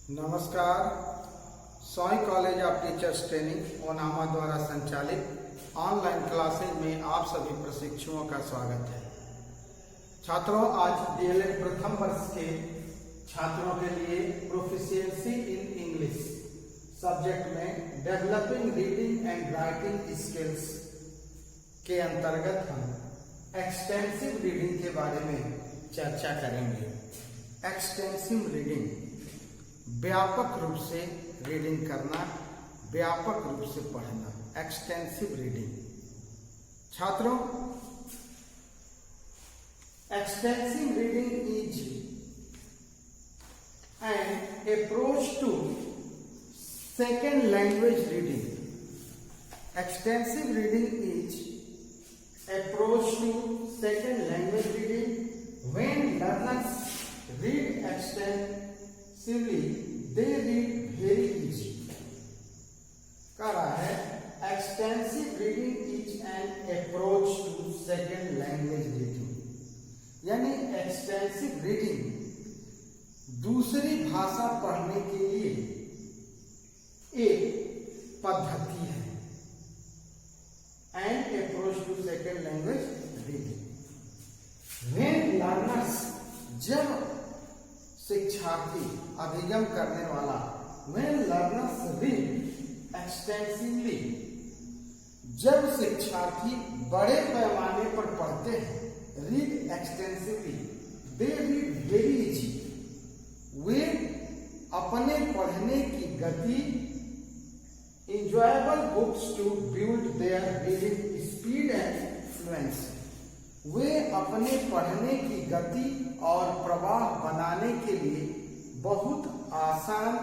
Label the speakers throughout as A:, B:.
A: नमस्कार। सोई college of teachers training Onama द्वारा संचालित ऑनलाइन क्लासेज में आप सभी प्रशिक्षुओं का स्वागत है। छात्रों, आज डीएलएड प्रथम वर्ष के छात्रों के लिए प्रोफिशिएंसी इन इंग्लिश सब्जेक्ट में developing reading and writing skills के अंतर्गत हम एक्सटेंसिव रीडिंग के बारे में चर्चा करेंगे। एक्सटेंसिव रीडिंग व्यापक रूप से रीडिंग करना, व्यापक रूप से पढ़ना, एक्सटेंसिव रीडिंग। छात्रों, extensive reading is an approach to second language reading. Extensive reading is approach to second language reading when learners read extensively they read very easy। कह रहा है extensive reading is an approach to second language reading, यानी extensive reading दूसरी भाषा पढ़ने के लिए एक पद्धति है। And approach to second language reading when learners, जब शिक्षार्थी अधिगम करने वाला, when learners read extensively, जब शिक्षार्थी बड़े पैमाने पर पढ़ते हैं, read extensively, they read very easy, वे अपने पढ़ने की गति enjoyable books to build their reading speed and fluency, वे अपने पढ़ने की गति और प्रवाह बनाने के लिए बहुत आसान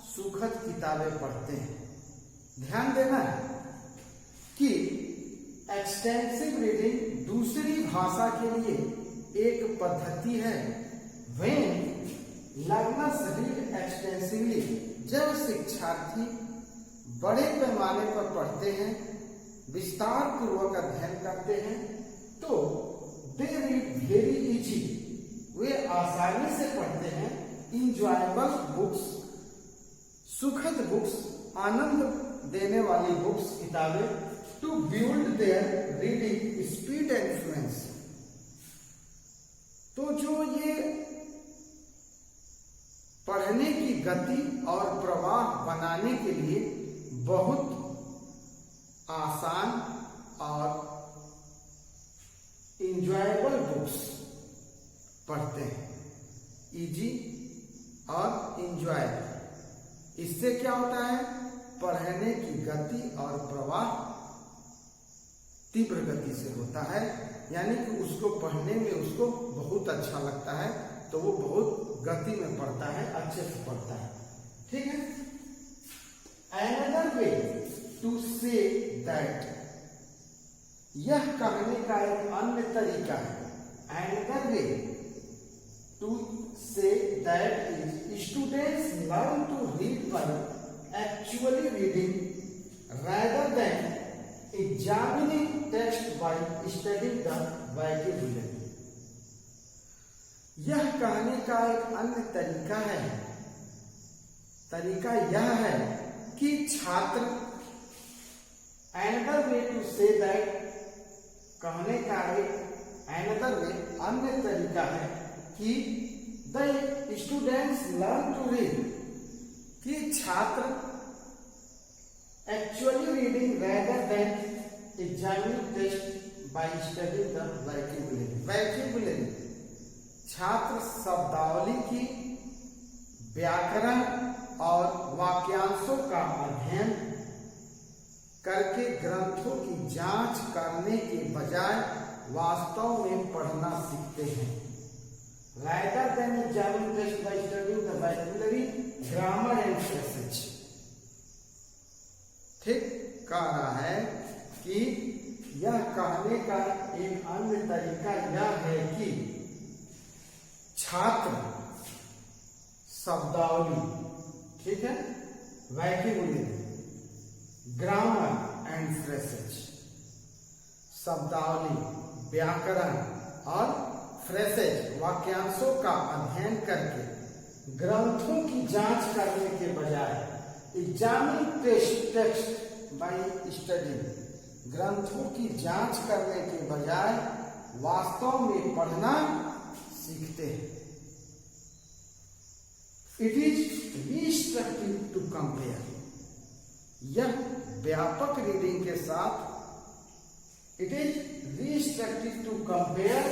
A: सुखद किताबें पढ़ते हैं। ध्यान देना है कि एक्सटेंसिव रीडिंग दूसरी भाषा के लिए एक पद्धति है। When learners read extensively, जब शिक्षार्थी बड़े पैमाने पर पढ़ते हैं, विस्तार पूर्वक अध्ययन करते हैं, तो दे रीड वेरी इजी, वे आसानी से पढ़ते हैं। इंजॉयबल बुक्स, सुखद बुक्स, आनंद देने वाली बुक्स, किताबें, to build their reading speed and fluency. तो जो ये पढ़ने की गति और प्रवाह बनाने के लिए बहुत आसान और इंजॉयबल बुक्स पढ़ते हैं, इजी और इंजॉयबल। इससे क्या होता है? पढ़ने की गति और प्रवाह तीव्र गति से होता है, यानी कि उसको पढ़ने में उसको बहुत अच्छा लगता है, तो वो बहुत गति में पढ़ता है, अच्छे से पढ़ता है। ठीक है। Another way to say that, यह कहने का एक अन्य तरीका है। Another way to say that is students learn to read by actually reading rather than examining text by studying the vocabulary। यह कहने का एक अन्य तरीका है। तरीका यह है कि छात्र, another way to say that, कहने का एक another way, अन्य तरीका है कि the students learn to read, कि छात्र actually reading rather than examining text by studying the vocabulary। vocabulary, छात्र शब्दावली की, व्याकरण और वाक्यांशों का अध्ययन करके ग्रंथों की जांच करने के बजाय वास्तव में पढ़ना सीखते हैं। Rather than examining text by studying the vocabulary, grammar and passage। ठीक कह रहा है कि यह कहने का एक अन्य तरीका यह है कि छात्र शब्दावली, ठीक है, वैक्यूलरी, ग्रामर एंड फ्रेसेज, शब्दावली, व्याकरण और फ्रेसेज, वाक्यांशों का अध्ययन करके ग्रंथों की जांच करने के बजाय एग्जामिन टेक्स्ट बाय स्टडी, ग्रंथों की जांच करने के बजाय वास्तव में पढ़ना सीखते हैं। It is restrictive to compare, यह व्यापक रीडिंग के साथ, it is restrictive to compare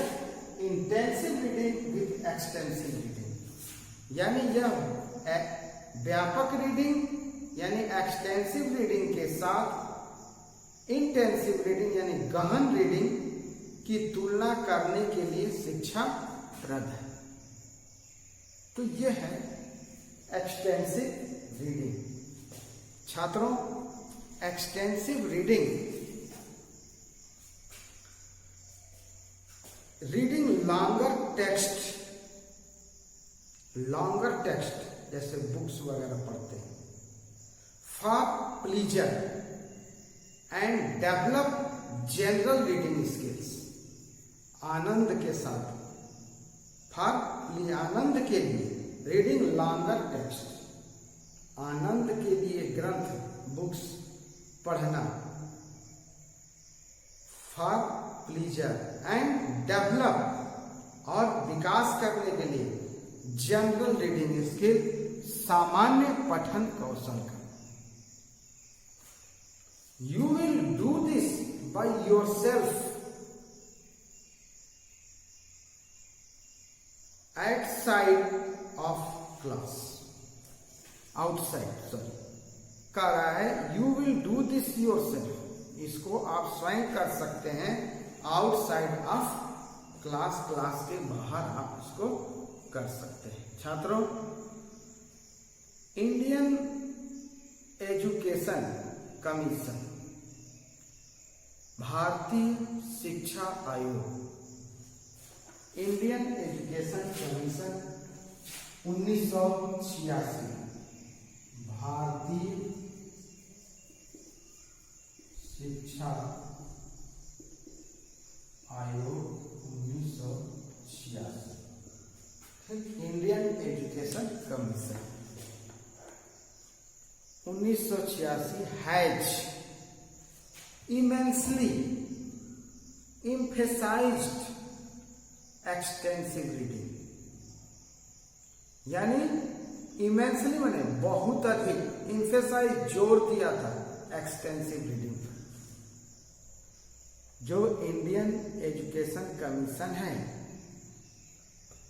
A: intensive reading with extensive reading, यानी यह व्यापक रीडिंग यानी एक्सटेंसिव रीडिंग के साथ इंटेंसिव रीडिंग यानी गहन रीडिंग की तुलना करने के लिए शिक्षाप्रद है। तो यह है एक्सटेंसिव रीडिंग। छात्रों, extensive reading reading longer text जैसे बुक्स वगैरह पढ़ते हैं for pleasure and develop general reading skills, आनंद के साथ, आनंद के लिए रीडिंग लॉन्गर टेक्स्ट, आनंद के लिए ग्रंथ बुक्स पढ़ना, फॉर प्लीजर एंड डेवलप और विकास करने के लिए जनरल रीडिंग स्किल, सामान्य पठन कौशल का। You will do this by yourself outside कह रहा है you will do this yourself, इसको आप स्वयं कर सकते हैं आउटसाइड ऑफ क्लास, क्लास के बाहर आप इसको कर सकते हैं। छात्रों, इंडियन एजुकेशन कमीशन, भारतीय शिक्षा आयोग, इंडियन एजुकेशन कमीशन 1986, भारतीय शिक्षा आयोग 1986, Indian education commission 1986 has immensely emphasized extensive reading, यानी इमेंसली माने बहुत अधिक, emphasize जोर दिया था एक्सटेंसिव रीडिंग पर। जो इंडियन एजुकेशन कमीशन है,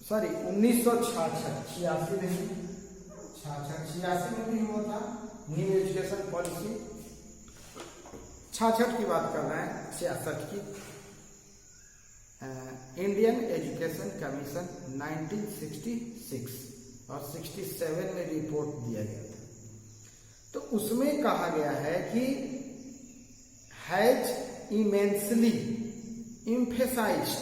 A: सॉरी 1966, 86 नहीं, 86 में भी हुआ था न्यू एजुकेशन पॉलिसी, 66 की बात कर रहे हैं, 66 की। इंडियन एजुकेशन कमीशन 1966 और 67 में रिपोर्ट दिया गया था। तो उसमें कहा गया है कि has immensely emphasized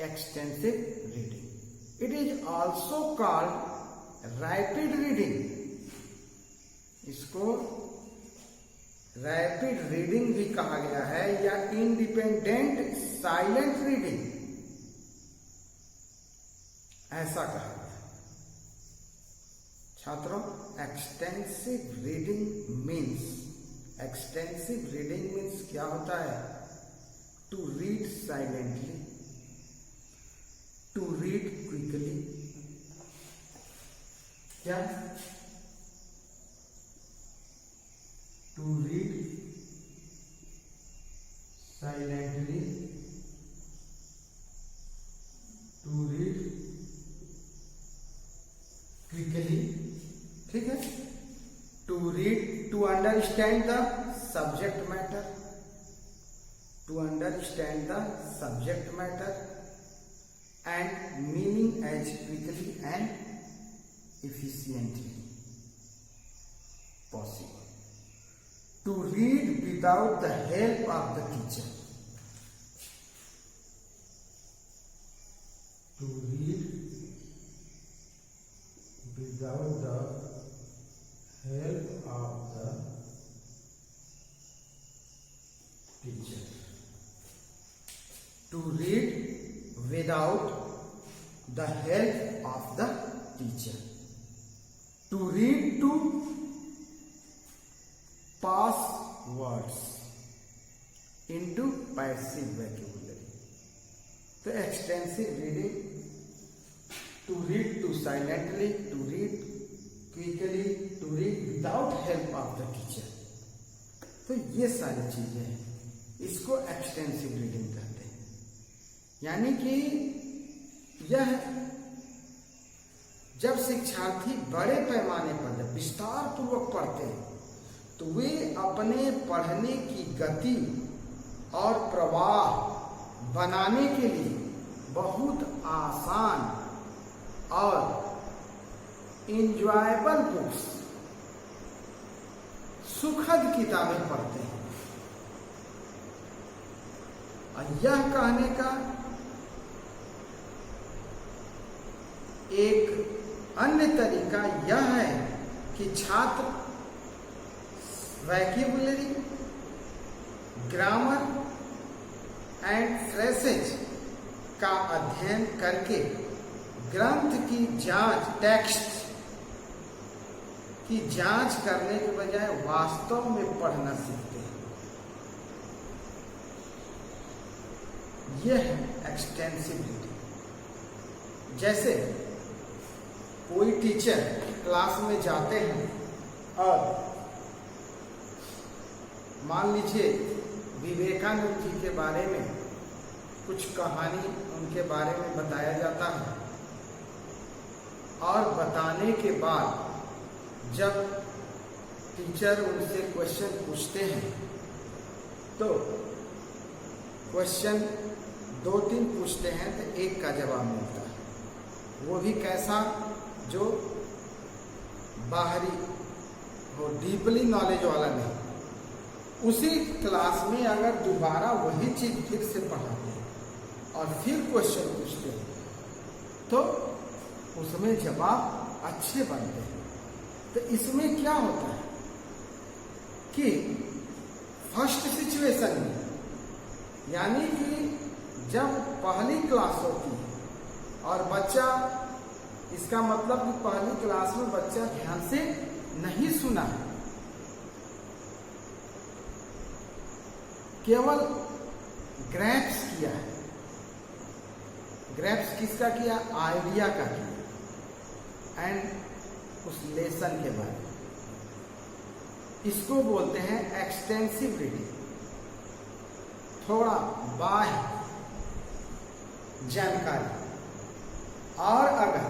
A: extensive reading. It is also called rapid reading. इसको रैपिड रीडिंग भी कहा गया है या इंडिपेंडेंट साइलेंट रीडिंग ऐसा कहा गया है। छात्रों, एक्सटेंसिव रीडिंग मीन्स क्या होता है? To read silently, to read quickly, क्या? To read silently, to read quickly, ठीक है? To read, to understand the subject matter, to understand the subject matter and meaning as quickly and efficiently possible. To read without the help of the teacher. To read without the help of the teacher. To read without the help of the teacher. To read to pass words into passive vocabulary. तो extensive reading, to read to silently, to read quickly, to read without help of the teacher. तो ये सारी चीजें हैं, इसको extensive reading कहते हैं। यानी कि यह जब शिक्षार्थी बड़े पैमाने पर जब विस्तार पूर्वक पढ़ते हैं तो वे अपने पढ़ने की गति और प्रवाह बनाने के लिए बहुत आसान और इंजॉयबल बुक्स, सुखद किताबें पढ़ते हैं। और यह कहने का एक अन्य तरीका यह है कि छात्र वोकैबुलरी, ग्रामर एंड फ्रेसेज का अध्ययन करके ग्रंथ की जांच, टेक्स्ट की जांच करने के बजाय वास्तव में पढ़ना सीखते हैं। यह है एक्सटेंसिव रीडिंग। जैसे कोई टीचर क्लास में जाते हैं और मान लीजिए विवेकानंद जी के बारे में कुछ कहानी उनके बारे में बताया जाता है, और बताने के बाद जब टीचर उनसे क्वेश्चन पूछते हैं तो क्वेश्चन 2-3 पूछते हैं तो एक का जवाब मिलता है, वो भी कैसा, जो बाहरी हो, डीपली नॉलेज वाला नहीं। उसी क्लास में अगर दोबारा वही चीज फिर से पढ़ाते हैं और फिर क्वेश्चन पूछते हैं तो उसमें जवाब अच्छे बनते हैं। तो इसमें क्या होता है कि फर्स्ट सिचुएशन में, यानी कि जब पहली क्लास होती है और बच्चा, इसका मतलब कि पहली क्लास में बच्चा ध्यान से नहीं सुना, केवल ग्रैप्स किया है। ग्रैप्स किसका किया? आइडिया का किया एंड उस लेसन के बारे में। इसको बोलते हैं एक्सटेंसिव रीडिंग। थोड़ा बाह्य जानकारी। और अगर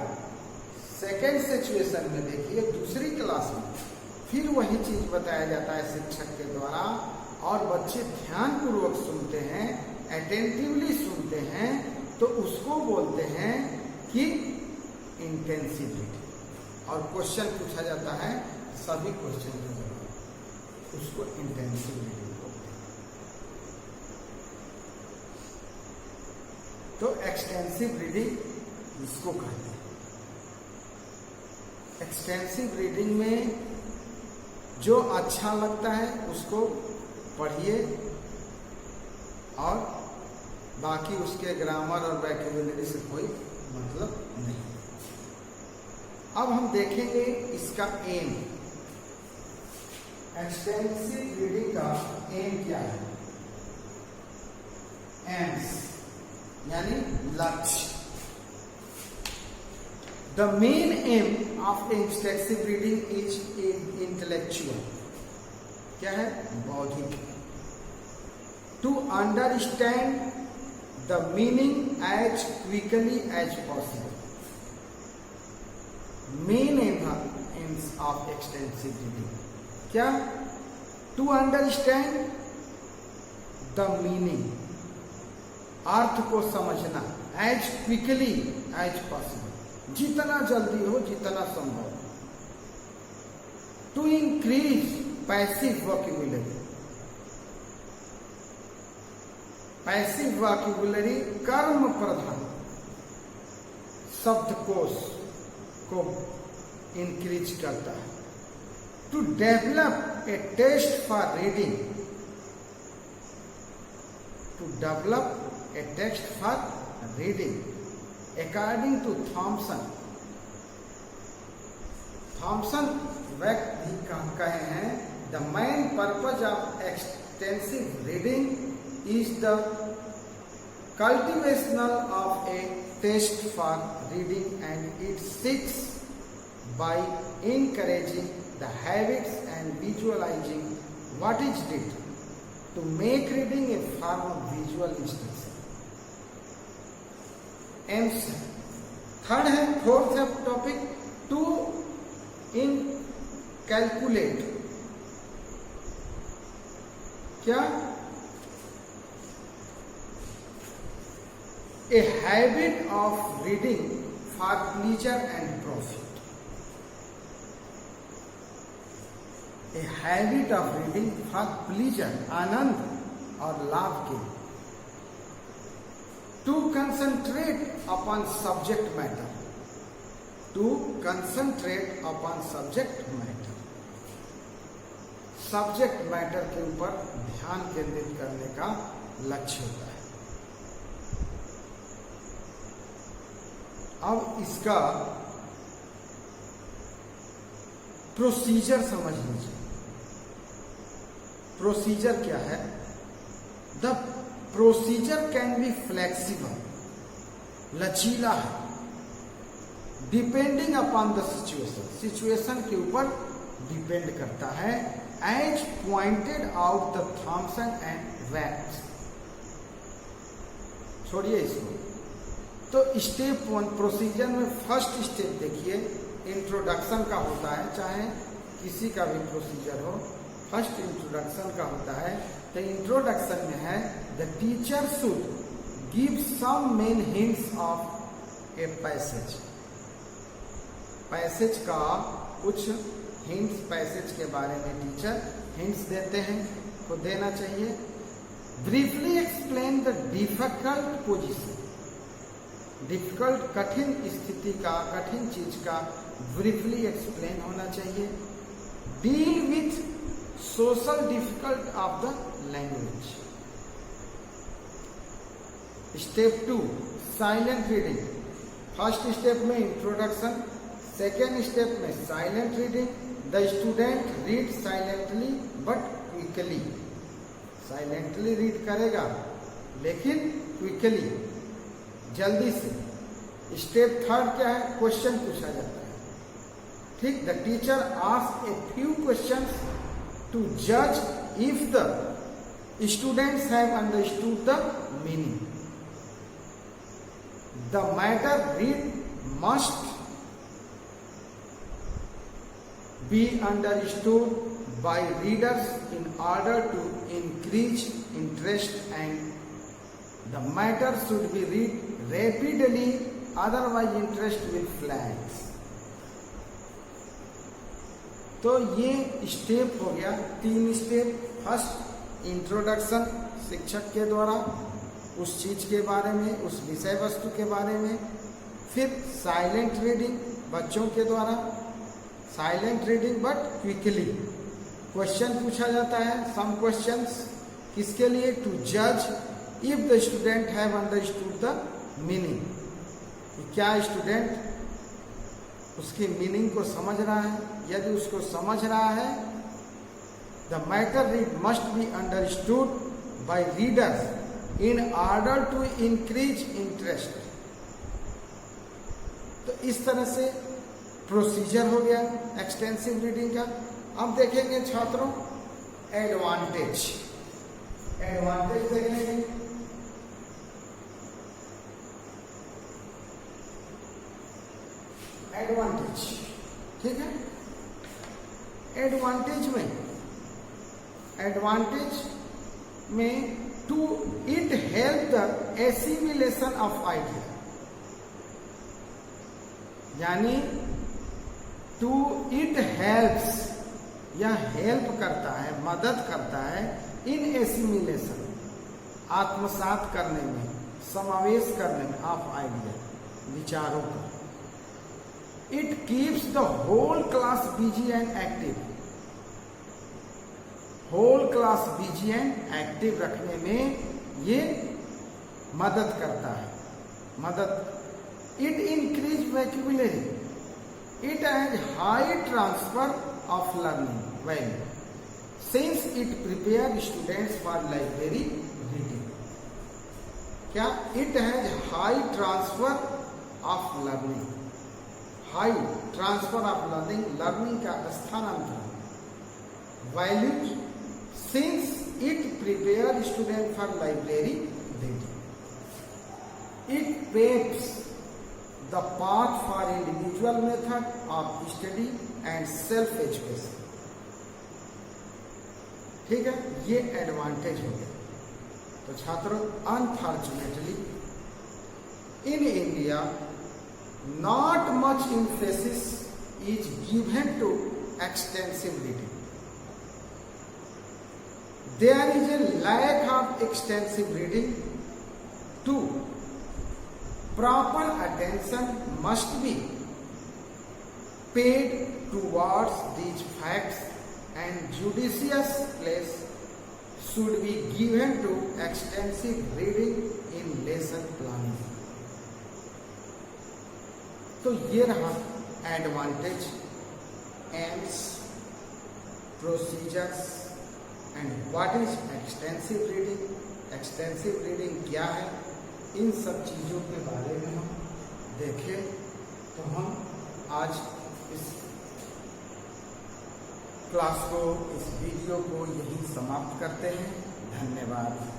A: सेकेंड सिचुएशन में देखिए, दूसरी क्लास में फिर वही चीज बताया जाता है शिक्षक के द्वारा और बच्चे ध्यान पूर्वक सुनते हैं, अटेंटिवली सुनते हैं, तो उसको बोलते हैं कि इंटेंसिव रीडिंग। और क्वेश्चन पूछा जाता है, सभी क्वेश्चन का जवाब, उसको इंटेंसिव रीडिंग बोलते हैं। तो एक्सटेंसिव रीडिंग इसको कहते हैं। एक्सटेंसिव रीडिंग में जो अच्छा लगता है उसको पढ़िए और बाकी उसके ग्रामर और वोकैबुलरी से कोई मतलब नहीं। अब हम देखेंगे इसका एम। एक्सटेंसिव रीडिंग का एम क्या है? एम्स यानी लक्ष्य। The main aim of extensive reading is intellectual. क्या है? बौद्धिक। To understand the meaning as quickly as possible. Main aims of extensive reading क्या? टू अंडरस्टैंड द मीनिंग, अर्थ को समझना, एज क्विकली एज पॉसिबल, जितना जल्दी हो, जितना संभव। To increase passive vocabulary. Passive vocabulary कर्म प्रधान शब्दकोश को इंक्रीज करता है। To develop a taste for reading. To develop a taste for reading according to Thomson Thomson व्यक्ति कहे हैं, the main purpose of extensive reading is the cultivational of a taste for reading and it seeks by encouraging the habits and visualizing what is read to make reading a form of visual instruction. Aims third है, fourth है topic, to inculcate, क्या a habit of reading for pleasure and profit, a habit of reading for pleasure, आनंद और लाभ के लिए, to concentrate upon subject matter, to concentrate upon subject matter, subject matter के ऊपर ध्यान केंद्रित करने का लक्ष्य होता है। अब इसका प्रोसीजर समझ लीजिए। प्रोसीजर क्या है? The procedure can be flexible, लचीला है, depending upon the situation, situation के ऊपर डिपेंड करता है, as pointed out the Thomson and Wax. छोड़िए इसको। तो स्टेप वन प्रोसीजर में फर्स्ट स्टेप देखिए, इंट्रोडक्शन का होता है, चाहे किसी का भी प्रोसीजर हो, फर्स्ट इंट्रोडक्शन का होता है। तो इंट्रोडक्शन में है, the teacher should give some main hints of a passage, passage का कुछ हिंट्स, पैसेज के बारे में टीचर हिंट्स देते हैं, को देना चाहिए। Briefly explain the difficult position, difficult कठिन स्थिति का, कठिन चीज का ब्रीफली एक्सप्लेन होना चाहिए। Deal with social difficult of the language. Step two, silent reading. First step में इंट्रोडक्शन, सेकेंड स्टेप में silent reading. The student read silently but quickly, silently read करेगा लेकिन क्विकली, जल्दी से। स्टेप थर्ड क्या है? क्वेश्चन पूछा जाता है, ठीक। The teacher ask a few questions to जज if the students have understood the meaning. The matter read must be understood by readers in order to increase interest, and the matter should be read rapidly, otherwise interest will flag. तो ये step हो गया, 3 step. First introduction, शिक्षक के द्वारा उस चीज के बारे में, उस विषय वस्तु के बारे में। फिर साइलेंट रीडिंग, बच्चों के द्वारा silent reading but quickly. Question पूछा जाता है, सम क्वेश्चंस, किसके लिए? टू जज if the student have understood the meaning, क्या स्टूडेंट उसकी मीनिंग को समझ रहा है। यदि उसको समझ रहा है, the matter read must be understood by readers in order to increase interest. तो इस तरह से प्रोसीजर हो गया एक्सटेंसिव रीडिंग का। अब देखेंगे छात्रों एडवांटेज, एडवांटेज देखेंगे। एडवांटेज, ठीक है। एडवांटेज में to it help the assimilation of idea, यानी टू इट हेल्प्स, यह हेल्प करता है, मदद करता है, इन एसिमिलेशन, आत्मसात करने में, समावेश करने में, ऑफ आइडिया, विचारों का। It keeps the whole class busy and active, whole class busy and active रखने में ये मदद करता है, मदद। It increase vocabulary, It has high transfer of learning value since it prepares students for library reading. क्या? It has high transfer of learning. High transfer of learning, learning का स्थानांतरण. Value since it prepares students for library reading. It paves the path for individual method of study and self education. ठीक है, ये advantage हो गया. तो छात्रों, unfortunately in India not much emphasis is given to extensive reading. There is a lack of extensive reading too. Proper attention must be paid towards these facts and judicious place should be given to extensive reading in lesson planning. तो ये रहा advantage, AIIMS, procedures and what is extensive reading. Extensive reading क्या है, इन सब चीज़ों के बारे में हम देखें. तो हम आज इस क्लास को, इस वीडियो को यहीं समाप्त करते हैं. धन्यवाद.